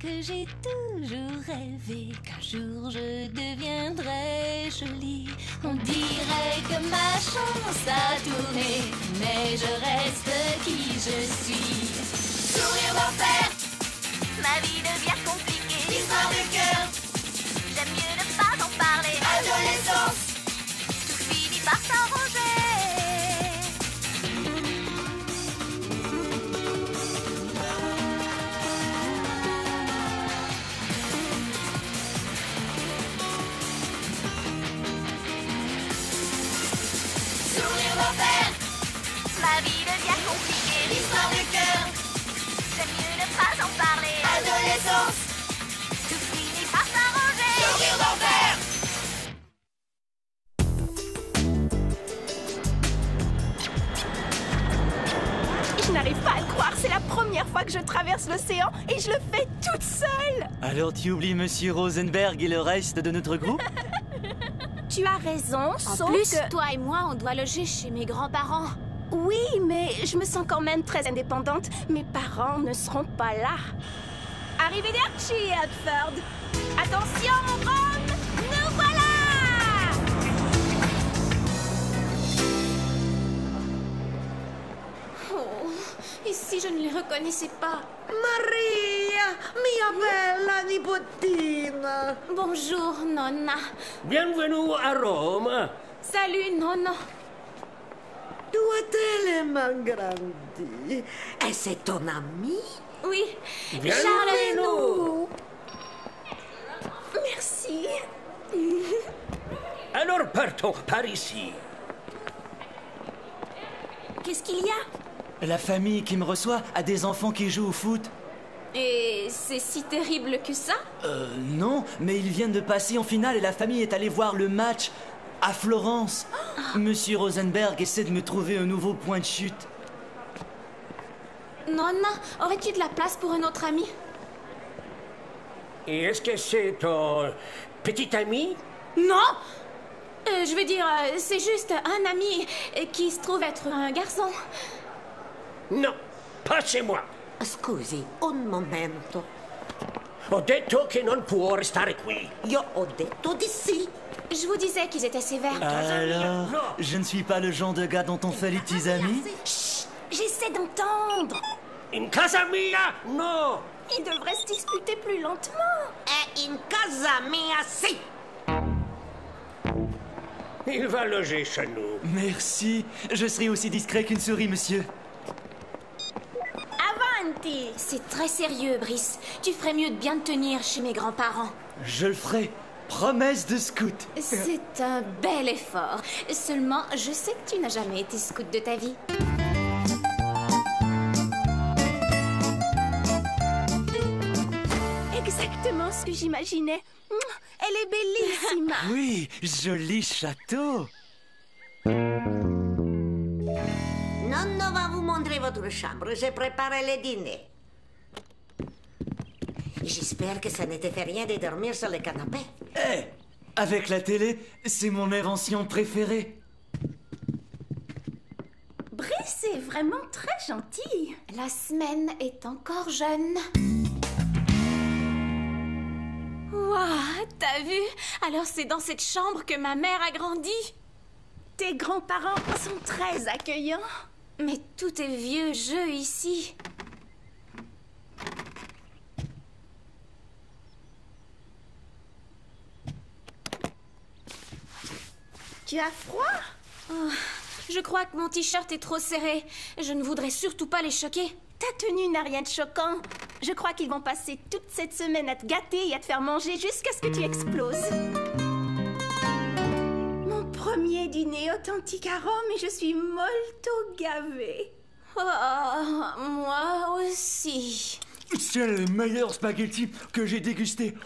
que j'ai toujours rêvé qu'un jour je deviendrai jolie. On dirait que ma chance a tourné, mais je reste qui je suis. Sourire d'enfer, ma vie devient compliquée. Histoire de cœur, j'aime mieux ne pas en parler. Adolescence, tout finit par s'arranger. Ma vie devient compliquée, l'histoire de cœur. J'aime mieux ne pas en parler. Adolescence, tout finit par s'arranger. Sourire d'enfer. Je n'arrive pas à le croire, c'est la première fois que je traverse l'océan et je le fais toute seule. Alors tu oublies Monsieur Rosenberg et le reste de notre groupe? Tu as raison, En sauf plus, que... toi et moi, on doit loger chez mes grands-parents. Oui, mais je me sens quand même très indépendante. Mes parents ne seront pas là. Arrivederci, Hartford. Attention, Ron, nous voilà! Oh, et si je ne les reconnaissais pas? Maria, mia bella nipotina. Bonjour, nonna. Bienvenue à Rome. Salut, nonna. Tu es tellement grandi. Et c'est ton ami? Oui, Bienvenue. Merci. Alors partons par ici. Qu'est-ce qu'il y a? La famille qui me reçoit a des enfants qui jouent au foot. Et c'est si terrible que ça? Non, mais ils viennent de passer en finale et la famille est allée voir le match à Florence. Monsieur Rosenberg essaie de me trouver un nouveau point de chute. Nonna, aurais-tu de la place pour un autre ami? Et est-ce que c'est ton petit ami? Non! Je veux dire, c'est juste un ami qui se trouve être un garçon. Non, pas chez moi. Scusi, un momento. Ho detto che non può restare qui. Io ho detto di sì. Je vous disais qu'ils étaient sévères. Alors, je ne suis pas le genre de gars dont on fait les petits amis? Chut, j'essaie d'entendre. In casa mia, no. Ils devraient se disputer plus lentement. E in casa mia sì. Il va loger chez nous. Merci. Je serai aussi discret qu'une souris, monsieur. Avanti. C'est très sérieux, Brice. Tu ferais mieux de bien te tenir chez mes grands-parents. Je le ferai. Promesse de scout. C'est un bel effort. Seulement, je sais que tu n'as jamais été scout de ta vie. Exactement ce que j'imaginais. Elle est bellissima. Oui, joli château. Nonno va vous montrer votre chambre. J'ai préparé le dîner. J'espère que ça ne te fait rien de dormir sur le canapé. Eh, avec la télé, c'est mon invention préférée. Brice est vraiment très gentil. La semaine est encore jeune. Waouh, t'as vu? Alors c'est dans cette chambre que ma mère a grandi. Tes grands-parents sont très accueillants. Mais tout est vieux jeu ici. Tu as froid? Je crois que mon t-shirt est trop serré. Je ne voudrais surtout pas les choquer. Ta tenue n'a rien de choquant. Je crois qu'ils vont passer toute cette semaine à te gâter et à te faire manger jusqu'à ce que tu exploses. Mon premier dîner authentique à Rome et je suis molto gavée. Oh, moi aussi. C'est les meilleurs spaghettis que j'ai dégustés.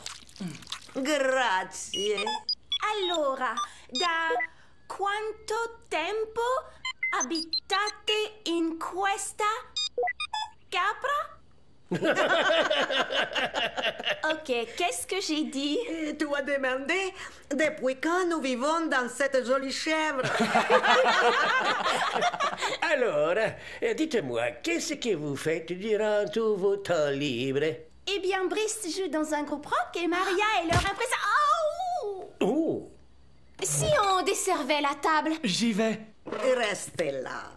Grazie. Allora, da quanto tempo abitate in questa capra? Ok, qu'est-ce que j'ai dit? Tu as demandé depuis quand nous vivons dans cette jolie chèvre. Alors, dites-moi, qu'est-ce que vous faites durant tout votre temps libre? Eh bien, Brice joue dans un groupe rock et Maria est leur impressionnante. Oh! Oh. Si on desservait la table. J'y vais. Restez là.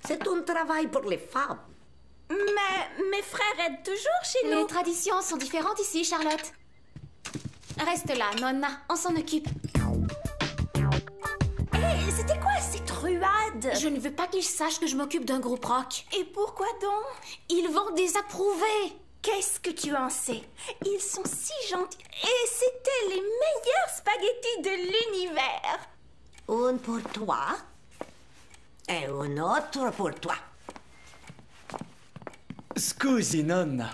C'est un travail pour les femmes. Mais mes frères aident toujours chez Les nous. traditions sont différentes ici, Charlotte. Reste là, Nonna, on s'en occupe. Hé, c'était quoi cette ruade? Je ne veux pas qu'ils sachent que je m'occupe d'un groupe rock. Et pourquoi donc? Ils vont désapprouver. Qu'est-ce que tu en sais? Ils sont si gentils. Et c'était les meilleurs spaghettis de l'univers. Un pour toi et un autre pour toi. Scusi, nonna.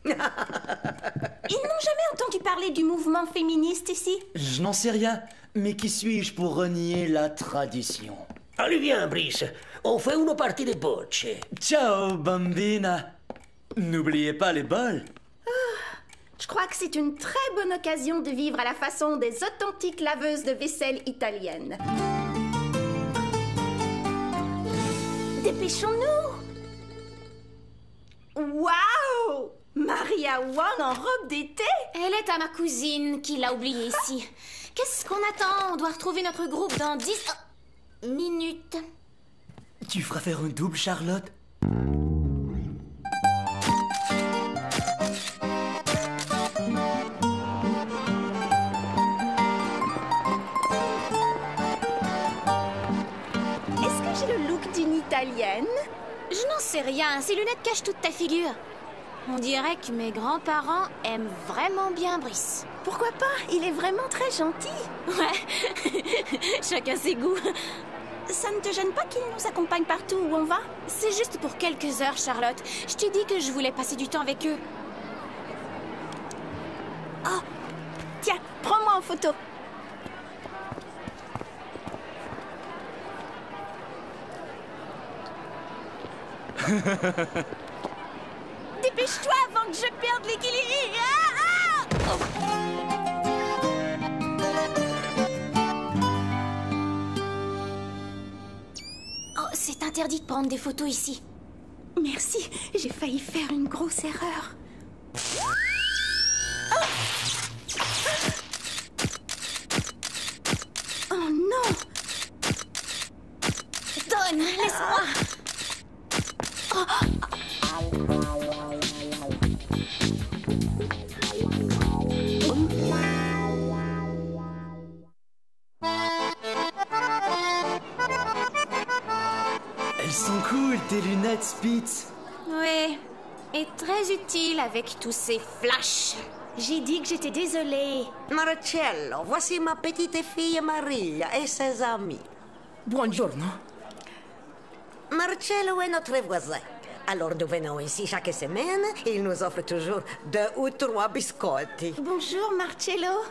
Ils n'ont jamais entendu parler du mouvement féministe ici. Je n'en sais rien, mais qui suis-je pour renier la tradition? Allez, viens, Brice. On fait une partie de bocce. Ciao, bambina. N'oubliez pas les bols. Je crois que c'est une très bonne occasion de vivre à la façon des authentiques laveuses de vaisselle italiennes. Dépêchons-nous! Waouh! Maria Wong en robe d'été? Elle est à ma cousine qui l'a oubliée ici. Qu'est-ce qu'on attend? On doit retrouver notre groupe dans 10 minutes. Tu feras faire un double, Charlotte? Est-ce que j'ai le look d'une italienne? Je n'en sais rien, ces lunettes cachent toute ta figure. On dirait que mes grands-parents aiment vraiment bien Brice. Pourquoi pas? Il est vraiment très gentil. Ouais, chacun ses goûts. Ça ne te gêne pas qu'il nous accompagne partout où on va? C'est juste pour quelques heures, Charlotte. Je t'ai dit que je voulais passer du temps avec eux. Oh, tiens, prends-moi en photo. Dépêche-toi avant que je perde l'équilibre. Oh, c'est interdit de prendre des photos ici. Merci, j'ai failli faire une grosse erreur. Oh non! Donne, laisse-moi. Elles sont cool, tes lunettes, Spitz. Oui, et très utile avec tous ces flashs. J'ai dit que j'étais désolée. Marcello, voici ma petite fille Maria et ses amis. Buongiorno. Marcello est notre voisin. Alors nous venons ici chaque semaine et il nous offre toujours 2 ou 3 biscotti. Bonjour, Marcello.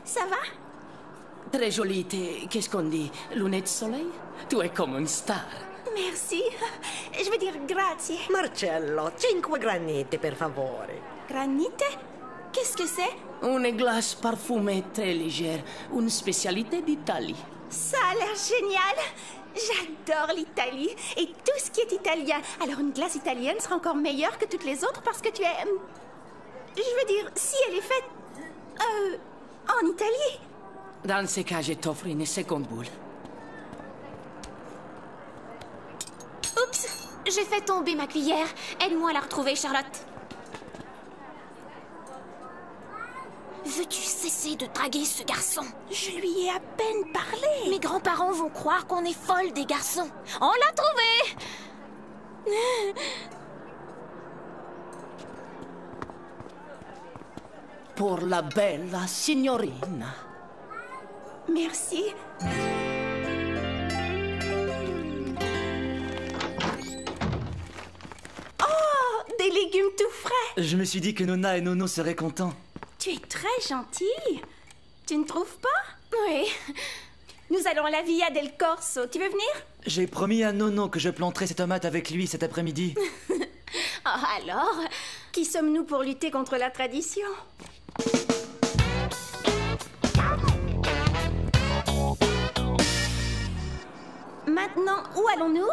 Ça va? Très jolie, qu'est-ce qu'on dit? Lunettes soleil? Tu es comme une star. Merci. Je veux dire grazie. Marcello, 5 graniti per favore. Granite? Qu'est-ce que c'est? Une glace parfumée très légère, une spécialité d'Italie. Ça a l'air génial. J'adore l'Italie et tout ce qui est italien. Alors une glace italienne sera encore meilleure que toutes les autres parce que tu es... Je veux dire, si elle est faite... en Italie. Dans ce cas, je t'offre une seconde boule. Oups, j'ai fait tomber ma cuillère. Aide-moi à la retrouver, Charlotte. Veux-tu cesser de draguer ce garçon? Je lui ai à peine parlé. Mes grands-parents vont croire qu'on est folle des garçons. On l'a trouvé! Pour la bella signorina. Merci. Oh, des légumes tout frais. Je me suis dit que Nonna et Nono seraient contents. Tu es très gentille. Tu ne trouves pas? Oui. Nous allons à la Via del Corso. Tu veux venir? J'ai promis à Nono que je planterai ses tomates avec lui cet après-midi. Oh, alors? Qui sommes-nous pour lutter contre la tradition? Maintenant, où allons-nous?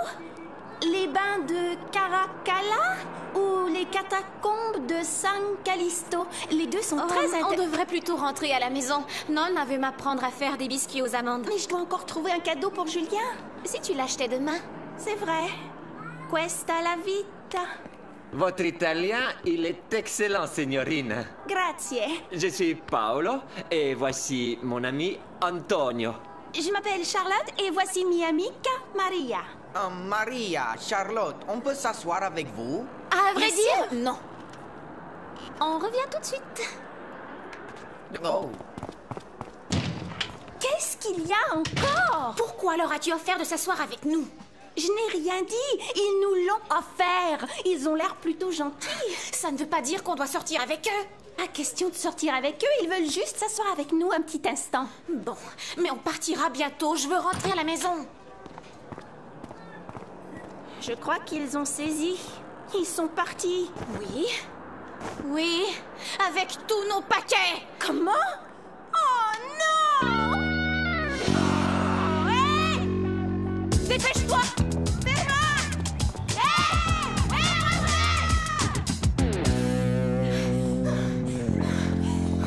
Les bains de Caracalla ou les catacombes de San Callisto. Les deux sont très On devrait plutôt rentrer à la maison. Non veut m'apprendre à faire des biscuits aux amandes. Mais je dois encore trouver un cadeau pour Julien. Si tu l'achetais demain. C'est vrai. Questa la vita. Votre italien, il est excellent, signorina. Grazie. Je suis Paolo et voici mon ami Antonio. Je m'appelle Charlotte et voici mi amica Maria. Maria, Charlotte, on peut s'asseoir avec vous? À vrai dire, non. On revient tout de suite. Oh. Qu'est-ce qu'il y a encore? Pourquoi leur as-tu offert de s'asseoir avec nous? Je n'ai rien dit. Ils nous l'ont offert. Ils ont l'air plutôt gentils. Ça ne veut pas dire qu'on doit sortir avec eux. Pas question de sortir avec eux. Ils veulent juste s'asseoir avec nous un petit instant. Bon, mais on partira bientôt. Je veux rentrer à la maison. Je crois qu'ils ont saisi. Ils sont partis. Oui. Oui, avec tous nos paquets. Comment? Oh non! Oh, hey! Dépêche-toi!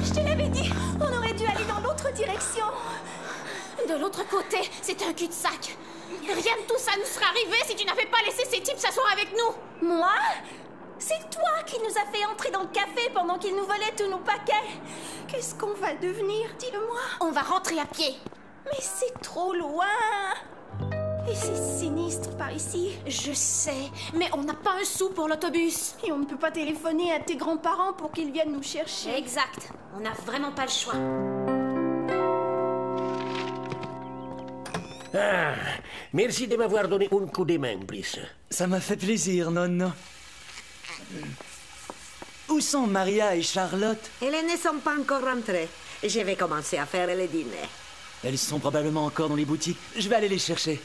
Je te l'avais dit, on aurait dû aller dans l'autre direction. De l'autre côté, c'est un cul-de-sac. Rien de tout ça nous serait arrivé si tu n'avais pas laissé ces types s'asseoir avec nous. Moi? C'est toi qui nous as fait entrer dans le café pendant qu'ils nous volaient tous nos paquets. Qu'est-ce qu'on va devenir? Dis-le-moi. On va rentrer à pied. Mais c'est trop loin. Et c'est sinistre par ici. Je sais, mais on n'a pas un sou pour l'autobus. Et on ne peut pas téléphoner à tes grands-parents pour qu'ils viennent nous chercher. Exact. On n'a vraiment pas le choix. Ah, merci de m'avoir donné un coup de main, Brice. Ça m'a fait plaisir, nonno. Où sont Maria et Charlotte? Elles ne sont pas encore rentrées. Je vais commencer à faire le dîner. Elles sont probablement encore dans les boutiques. Je vais aller les chercher.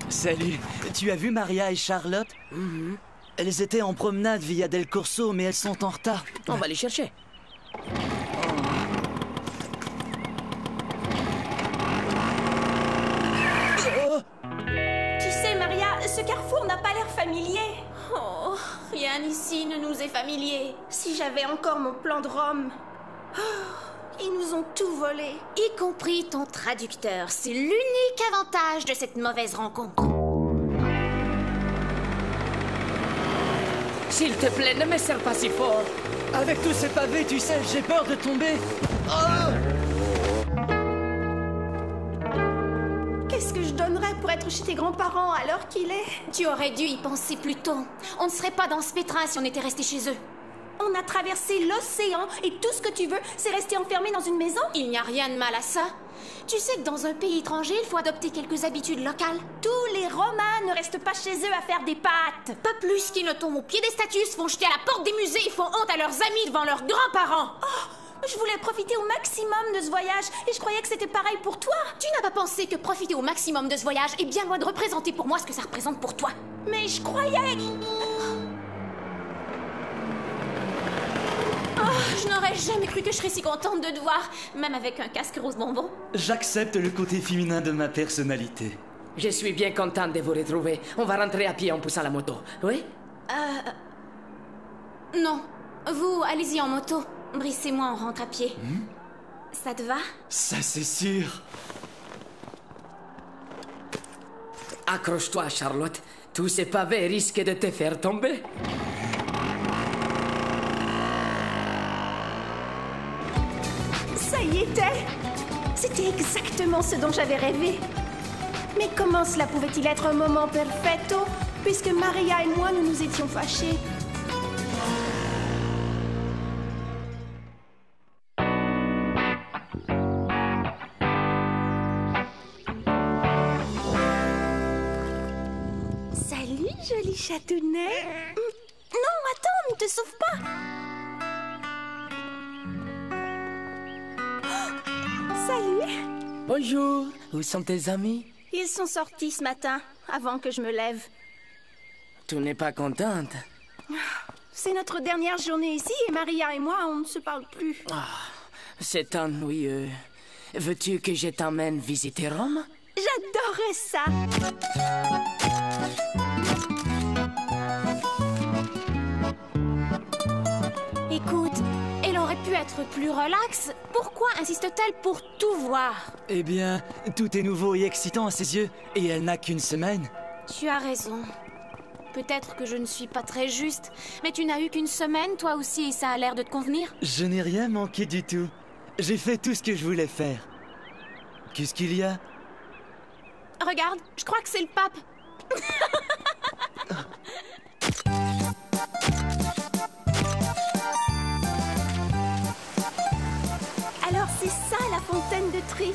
Salut. Tu as vu Maria et Charlotte? Elles étaient en promenade via Del Corso, mais elles sont en retard. On va les chercher. Tu sais, Maria, ce carrefour n'a pas l'air familier. Oh, rien ici ne nous est familier. Si j'avais encore mon plan de Rome. Oh, ils nous ont tout volé. Y compris ton traducteur. C'est l'unique avantage de cette mauvaise rencontre. S'il te plaît, ne me serre pas si fort. Avec tous ces pavés, tu sais, j'ai peur de tomber. Oh! Qu'est-ce que je donnerais pour être chez tes grands-parents à l'heure qu'il est? Tu aurais dû y penser plus tôt. On ne serait pas dans ce pétrin si on était resté chez eux. On a traversé l'océan et tout ce que tu veux, c'est rester enfermé dans une maison? Il n'y a rien de mal à ça. Tu sais que dans un pays étranger, il faut adopter quelques habitudes locales. Tous les Romains ne restent pas chez eux à faire des pâtes. Pas plus qu'ils ne tombent au pied des statues, se font jeter à la porte des musées et font honte à leurs amis devant leurs grands-parents. Oh, je voulais profiter au maximum de ce voyage et je croyais que c'était pareil pour toi. Tu n'as pas pensé que profiter au maximum de ce voyage est bien loin de représenter pour moi ce que ça représente pour toi. Mais je croyais... Oh, je n'aurais jamais cru que je serais si contente de te voir, même avec un casque rose bonbon. J'accepte le côté féminin de ma personnalité. Je suis bien contente de vous retrouver. On va rentrer à pied en poussant la moto. Oui? Non. Vous, allez-y en moto. Brice et moi, on rentre à pied. Ça te va? Ça, c'est sûr. Accroche-toi, Charlotte. Tous ces pavés risquent de te faire tomber. Ça y était. C'était exactement ce dont j'avais rêvé. Mais comment cela pouvait-il être un moment perfetto, puisque Maria et moi, nous nous étions fâchés? Salut, joli chatounet. Non, attends, ne te sauve pas. Salut. Bonjour. Où sont tes amis? Ils sont sortis ce matin, avant que je me lève. Tu n'es pas contente? c'est notre dernière journée ici et Maria et moi, on ne se parle plus. C'est ennuyeux. Veux-tu que je t'emmène visiter Rome? J'adorais ça. Écoute, elle aurait pu être plus relaxe. Pourquoi insiste-t-elle pour tout voir? Eh bien, tout est nouveau et excitant à ses yeux, et elle n'a qu'une semaine. Tu as raison. Peut-être que je ne suis pas très juste, mais tu n'as eu qu'une semaine, toi aussi, et ça a l'air de te convenir? Je n'ai rien manqué du tout. J'ai fait tout ce que je voulais faire. Qu'est-ce qu'il y a? Regarde, je crois que c'est le pape. Alors c'est ça la fontaine de Trévi?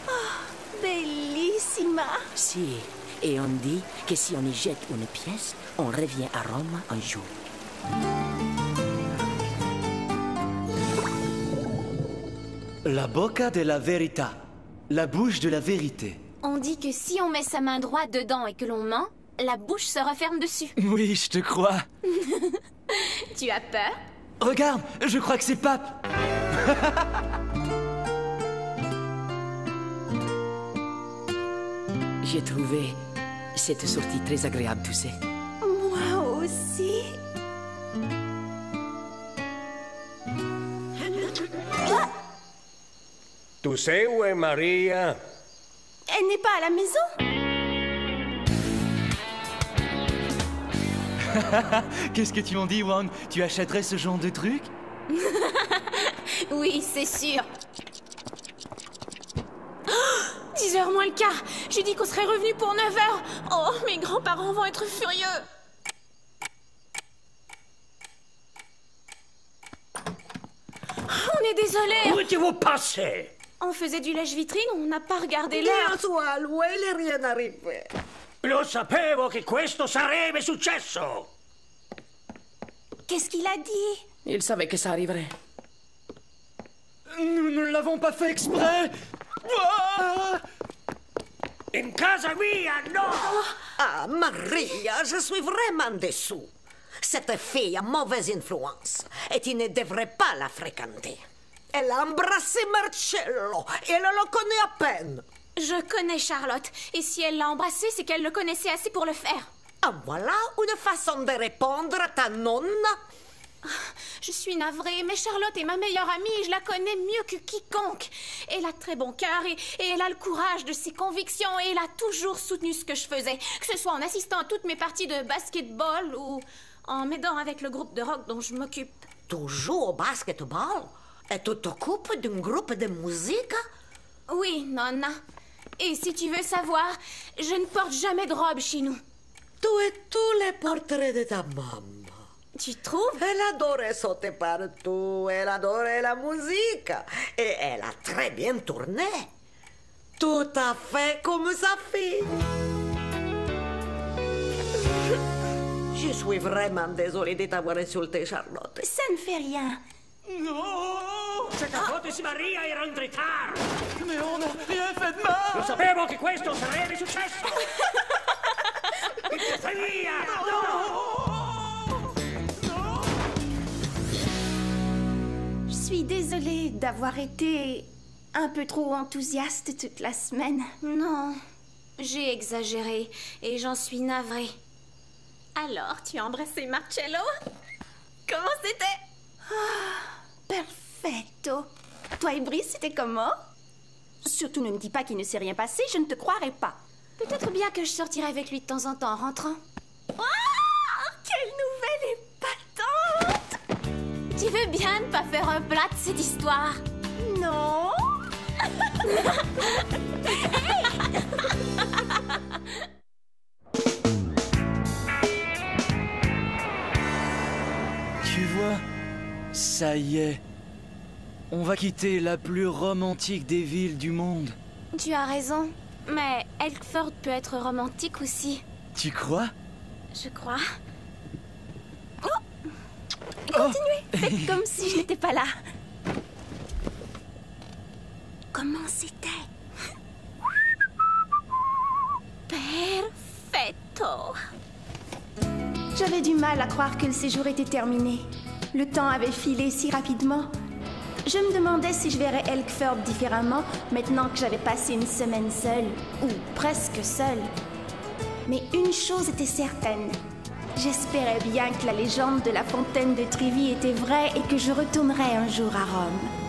Oh, bellissima. Si. Et on dit que si on y jette une pièce, on revient à Rome un jour. La bocca della verità. La bouche de la vérité. On dit que si on met sa main droite dedans et que l'on ment, la bouche se referme dessus. Oui, je te crois. Tu as peur? Regarde, je crois que c'est Pape. J'ai trouvé cette sortie très agréable, tu sais. Moi aussi. Tu sais où est Maria? Elle n'est pas à la maison? Qu'est-ce que tu en dis, Wang? Tu achèterais ce genre de truc? Oui, c'est sûr. 10h moins le quart. J'ai dit qu'on serait revenu pour 9h. Oh, mes grands-parents vont être furieux. On est désolé. Où étiez-vous passé? On faisait du lèche-vitrine, on n'a pas regardé l'heure. Casual, elle è rien arrivé. Lo sapevo che questo sarebbe successo! Qu'est-ce qu'il a dit? Il savait que ça arriverait. Nous ne l'avons pas fait exprès. Ah! In casa mia, no! Ah, Maria, je suis vraiment déçue. Cette fille a mauvaise influence et tu ne devrais pas la fréquenter. Elle a embrassé Marcello et elle le connaît à peine. Je connais Charlotte, et si elle l'a embrassé, c'est qu'elle le connaissait assez pour le faire. Ah, voilà une façon de répondre à ta nonne. Je suis navrée, mais Charlotte est ma meilleure amie et je la connais mieux que quiconque. Elle a très bon cœur et elle a le courage de ses convictions et elle a toujours soutenu ce que je faisais, que ce soit en assistant à toutes mes parties de basketball ou en m'aidant avec le groupe de rock dont je m'occupe. Tu joues au basketball et tu t'occupes d'un groupe de musique? Oui, nonna. Et si tu veux savoir, je ne porte jamais de robe chez nous. Tu es tous les portraits de ta maman. Tu trouves? Elle adorait sauter partout, elle adorait la musique et elle a très bien tourné. Tout à fait comme sa fille. Je suis vraiment désolée de t'avoir insulté, Charlotte. Ça ne fait rien. Non! Cette ipotesi Maria era in ritardo! Mais on n'a rien fait de mal! Lo sapevo che questo sarebbe successo! In casa mia, no! Je suis désolée d'avoir été un peu trop enthousiaste toute la semaine. Non, j'ai exagéré et j'en suis navrée. Alors, tu as embrassé Marcello? Comment c'était? Perfetto. Toi et Brice, c'était comment? Surtout ne me dis pas qu'il ne s'est rien passé, je ne te croirai pas. Peut-être bien que je sortirai avec lui de temps en temps en rentrant. Oh, quelle nouvelle épatante! Tu veux bien ne pas faire un plat de cette histoire? Non. Tu vois, ça y est. On va quitter la plus romantique des villes du monde. Tu as raison, mais Elkford peut être romantique aussi. Tu crois? Je crois. Oh! Continuez, faites comme si je n'étais pas là. Comment c'était? Perfetto. J'avais du mal à croire que le séjour était terminé. Le temps avait filé si rapidement. Je me demandais si je verrais Elkford différemment maintenant que j'avais passé une semaine seule, ou presque seule. Mais une chose était certaine. J'espérais bien que la légende de la fontaine de Trévis était vraie et que je retournerais un jour à Rome.